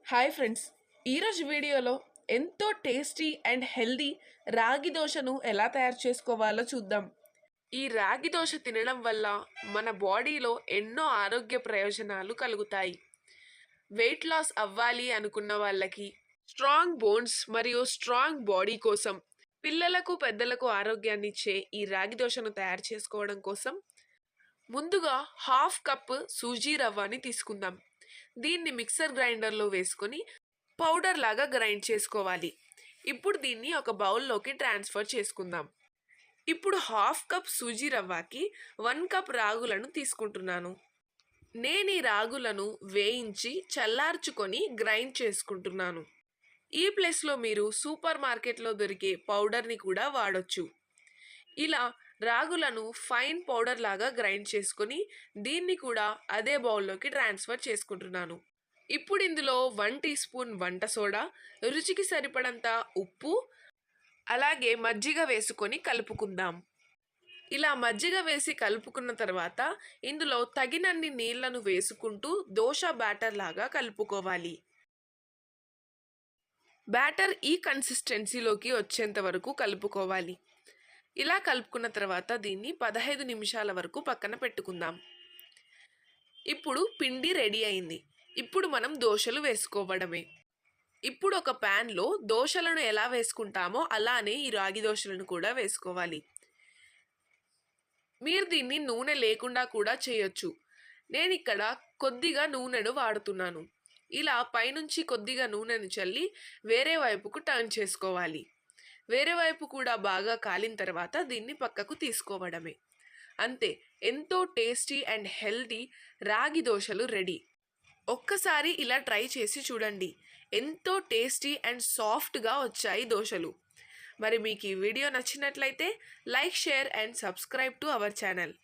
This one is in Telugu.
హాయ్ ఫ్రెండ్స్, ఈరోజు వీడియోలో ఎంతో టేస్టీ అండ్ హెల్దీ రాగి దోశను ఎలా తయారు చేసుకోవాలో చూద్దాం. ఈ రాగి దోశ తినడం వల్ల మన బాడీలో ఎన్నో ఆరోగ్య ప్రయోజనాలు కలుగుతాయి. వెయిట్ లాస్ అవ్వాలి అనుకున్న వాళ్ళకి, స్ట్రాంగ్ బోన్స్ మరియు స్ట్రాంగ్ బాడీ కోసం, పిల్లలకు పెద్దలకు ఆరోగ్యాన్ని ఇచ్చే ఈ రాగి దోశను తయారు చేసుకోవడం కోసం ముందుగా హాఫ్ కప్ సూజీ రవ్వని తీసుకుందాం. దీన్ని మిక్సర్ గ్రైండర్లో వేసుకొని పౌడర్ లాగా గ్రైండ్ చేసుకోవాలి. ఇప్పుడు దీన్ని ఒక బౌల్లోకి ట్రాన్స్ఫర్ చేసుకుందాం. ఇప్పుడు హాఫ్ కప్ సూజీ రవ్వకి 1 కప్ రాగులను తీసుకుంటున్నాను. నేను ఈ రాగులను వేయించి చల్లార్చుకొని గ్రైండ్ చేసుకుంటున్నాను. ఈ ప్లేస్లో మీరు సూపర్ మార్కెట్లో దొరికే పౌడర్ని కూడా వాడొచ్చు. ఇలా రాగులను ఫైన్ పౌడర్ లాగా గ్రైండ్ చేసుకొని దీన్ని కూడా అదే బౌల్లోకి ట్రాన్స్ఫర్ చేసుకుంటున్నాను. ఇప్పుడు ఇందులో 1 టీ స్పూన్ వంట సోడా, రుచికి సరిపడంత ఉప్పు, అలాగే మజ్జిగ వేసుకొని కలుపుకుందాం. ఇలా మజ్జిగ వేసి కలుపుకున్న తర్వాత ఇందులో తగినన్ని నీళ్లను వేసుకుంటూ దోశ బ్యాటర్ లాగా కలుపుకోవాలి. బ్యాటర్ ఈ కన్సిస్టెన్సీలోకి వచ్చేంత వరకు కలుపుకోవాలి. ఇలా కలుపుకున్న తర్వాత దీన్ని 15 నిమిషాల వరకు పక్కన పెట్టుకుందాం. ఇప్పుడు పిండి రెడీ అయింది. ఇప్పుడు మనం దోశలు వేసుకోవడమే. ఇప్పుడు ఒక ప్యాన్లో దోశలను ఎలా వేసుకుంటామో అలానే ఈ రాగి దోశలను కూడా వేసుకోవాలి. మీరు దీన్ని నూనె లేకుండా కూడా చేయొచ్చు. నేను ఇక్కడ కొద్దిగా నూనెను వాడుతున్నాను. ఇలా పైనుంచి కొద్దిగా నూనెను చల్లి వేరే వైపుకు టర్న్ చేసుకోవాలి. వేరే వైపు కూడా బాగా కాలిన తర్వాత దీన్ని పక్కకు తీసుకోవడమే. అంతే, ఎంతో టేస్టీ అండ్ హెల్దీ రాగి దోశలు రెడీ. ఒక్కసారి ఇలా ట్రై చేసి చూడండి. ఎంతో టేస్టీ అండ్ సాఫ్ట్గా వచ్చాయి దోశలు. మరి మీకు ఈ వీడియో నచ్చినట్లయితే like, share and subscribe to our channel.